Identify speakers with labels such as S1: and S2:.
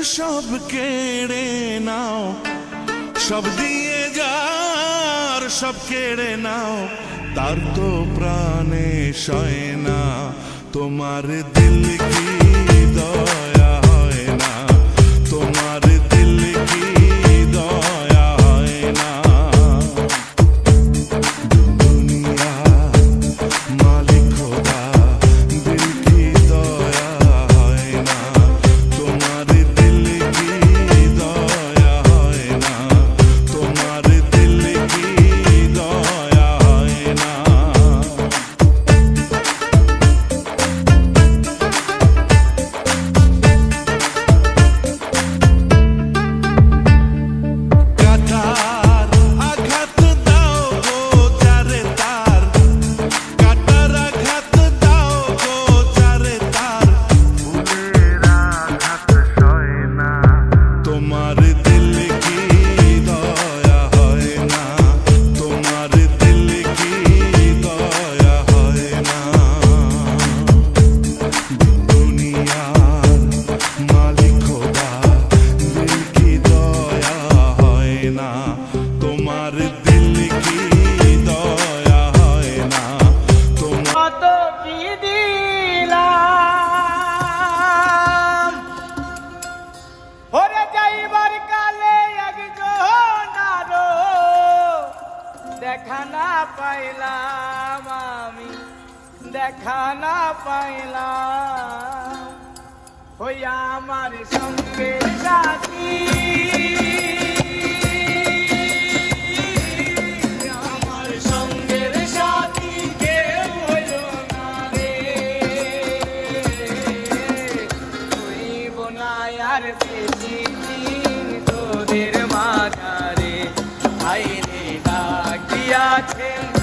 S1: সব কেড়ে নাও, সব দিয়ে যার সব কেড়ে নাও, তার তো প্রাণে সয় না। তোমার দিল কি দয়া হয় না, তোমার দিল কি দয়া হয় না। দুনিয়া মালিক খোদা, দিল কি দয়া হয় না, তোমার দিল কি দয়া হয় না, তোমার দিল কি দয়া হয় না। তোমার দিল কি দয়া হয় না, তোমার
S2: কত কি দিলাম ওরে যাইবার কালে একজন আরো দেখা না পাইলাম, আমি দেখা না পাইলাম। হইয়া আমার সঙ্গে সাথী আর তোদের মাঝারে আইনে ডাক দিয়াছেন।